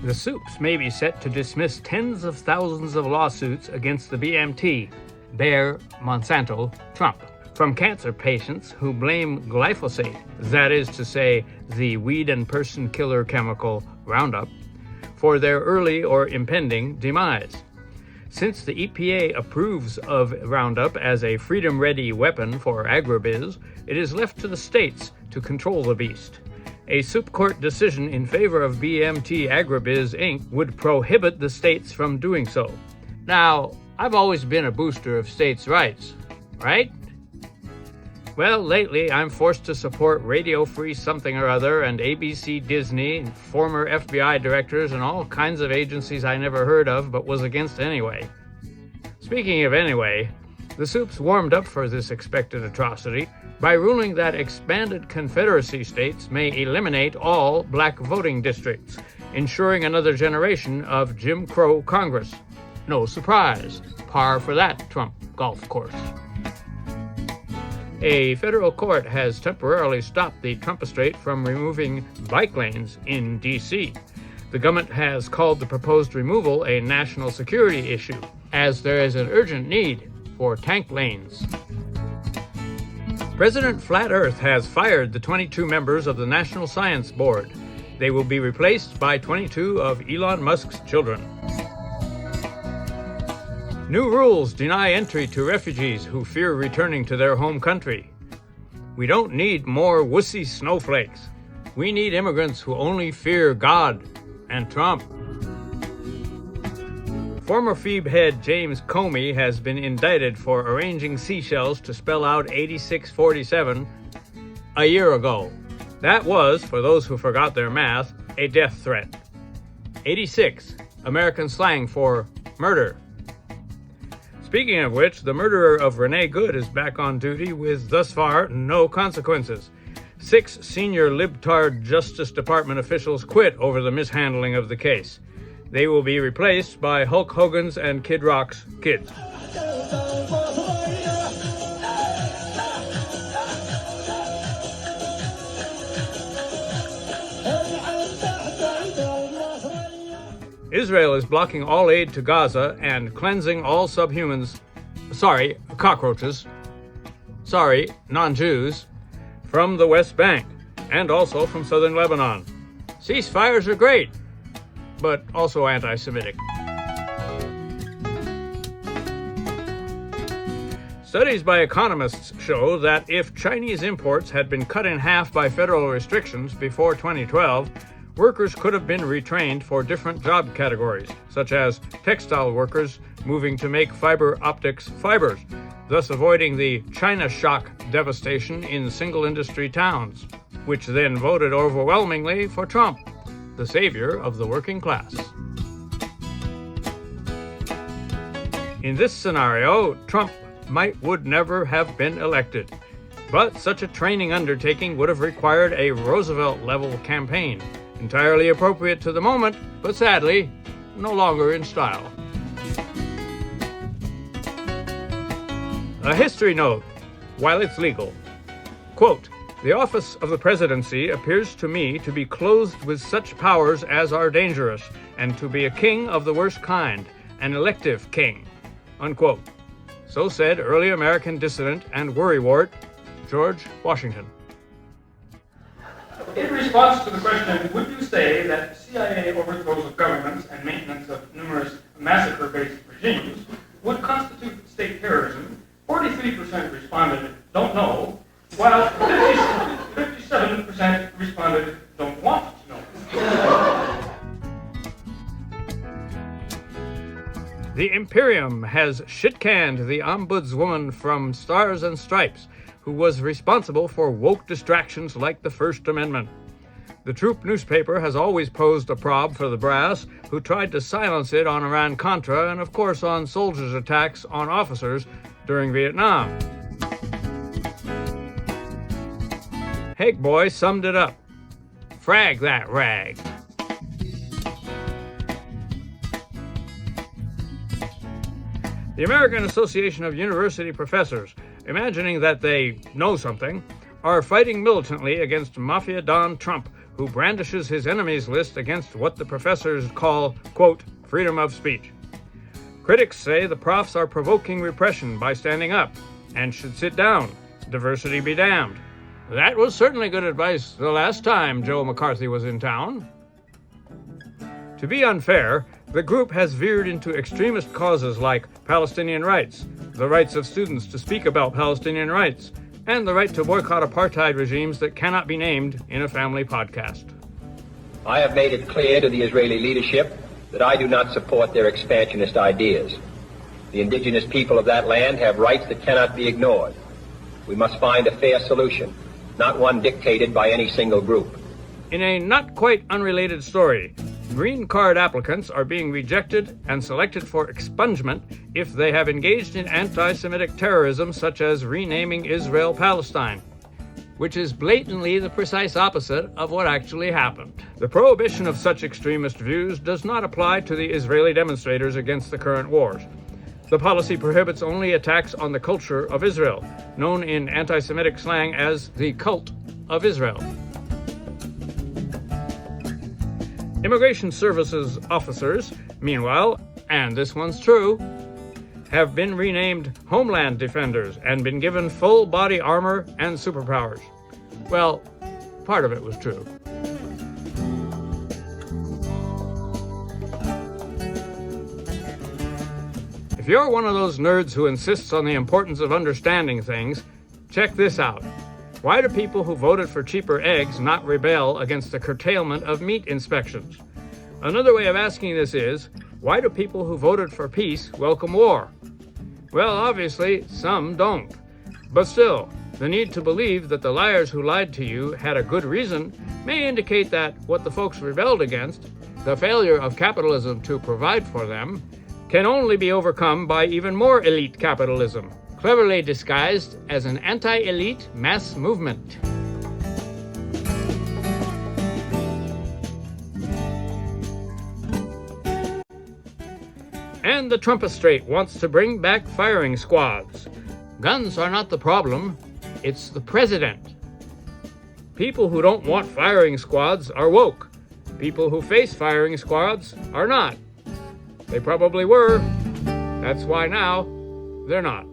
The soups may be set to dismiss tens of thousands of lawsuits against the BMT, Bayer Monsanto, Trump, from cancer patients who blame glyphosate, that is to say, the weed and person killer chemical Roundup, for their early or impending demise. Since the EPA approves of Roundup as a freedom-ready weapon for agribiz, it is left to the states to control the beast. A Supreme Court decision in favor of BMT Agribiz Inc. would prohibit the states from doing so. Now, I've always been a booster of states' rights, right? Well, lately I'm forced to support Radio Free something or other and ABC Disney and former FBI directors and all kinds of agencies I never heard of but was against anyway. Speaking of anyway, the soups warmed up for this expected atrocity by ruling that expanded Confederacy states may eliminate all black voting districts, ensuring another generation of Jim Crow Congress. No surprise, par for that Trump golf course. A federal court has temporarily stopped the Trump-estate from removing bike lanes in D.C. The government has called the proposed removal a national security issue, as there is an urgent need for tank lanes. President Flat Earth has fired the 22 members of the National Science Board. They will be replaced by 22 of Elon Musk's children. New rules deny entry to refugees who fear returning to their home country. We don't need more wussy snowflakes. We need immigrants who only fear God and Trump. Former Phoebe head James Coomey has been indicted for arranging seashells to spell out 8647 a year ago. That was, for those who forgot their math, a death threat. 86, American slang for murder. Speaking of which, the murderer of Renee Good is back on duty with, thus far, no consequences. 6 senior libtard Justice Department officials quit over the mishandling of the case. They will be replaced by Hulk Hogan's and Kid Rock's kids. Israel is blocking all aid to Gaza and cleansing all cockroaches, non-Jews, from the West Bank and also from southern Lebanon. Ceasefires are great, but also anti-Semitic. Studies by economists show that if Chinese imports had been cut in half by federal restrictions before 2012, workers could have been retrained for different job categories, such as textile workers moving to make fiber optics fibers, thus avoiding the China shock devastation in single-industry towns, which then voted overwhelmingly for Trump, the savior of the working class. In this scenario, Trump would never have been elected, but such a training undertaking would have required a Roosevelt-level campaign, entirely appropriate to the moment, but sadly, no longer in style. A history note, while it's legal. Quote, "The office of the presidency appears to me to be clothed with such powers as are dangerous, and to be a king of the worst kind, an elective king." Unquote. So said early American dissident and worrywart George Washington. In response to the question, would you say that CIA overthrows of governments and maintenance of numerous massacre-based regimes would constitute state terrorism? 43% responded, don't know, while 57% responded, don't want to know. The Imperium has shit-canned the ombudswoman from Stars and Stripes, who was responsible for woke distractions like the First Amendment. The Troop newspaper has always posed a probe for the brass, who tried to silence it on Iran-Contra and, of course, on soldiers' attacks on officers during Vietnam. Haig Boy summed it up. Frag that rag. The American Association of University Professors, imagining that they know something, are fighting militantly against Mafia Don Trump, who brandishes his enemies list against what the professors call, quote, freedom of speech. Critics say the profs are provoking repression by standing up and should sit down. Diversity be damned. That was certainly good advice the last time Joe McCarthy was in town. To be unfair, the group has veered into extremist causes like Palestinian rights, the rights of students to speak about Palestinian rights, and the right to boycott apartheid regimes that cannot be named in a family podcast. I have made it clear to the Israeli leadership that I do not support their expansionist ideas. The indigenous people of that land have rights that cannot be ignored. We must find a fair solution, not one dictated by any single group. In a not quite unrelated story, green card applicants are being rejected and selected for expungement if they have engaged in anti-Semitic terrorism such as renaming Israel Palestine, which is blatantly the precise opposite of what actually happened. The prohibition of such extremist views does not apply to the Israeli demonstrators against the current wars. The policy prohibits only attacks on the culture of Israel, known in anti-Semitic slang as the cult of Israel. Immigration Services officers, meanwhile, and this one's true, have been renamed Homeland Defenders and been given full body armor and superpowers. Well, part of it was true. If you're one of those nerds who insists on the importance of understanding things, check this out. Why do people who voted for cheaper eggs not rebel against the curtailment of meat inspections? Another way of asking this is, why do people who voted for peace welcome war? Well, obviously, some don't. But still, the need to believe that the liars who lied to you had a good reason may indicate that what the folks rebelled against, the failure of capitalism to provide for them, can only be overcome by even more elite capitalism, cleverly disguised as an anti-elite mass movement. And the Trump-estate wants to bring back firing squads. Guns are not the problem, it's the president. People who don't want firing squads are woke. People who face firing squads are not. They probably were. That's why now they're not.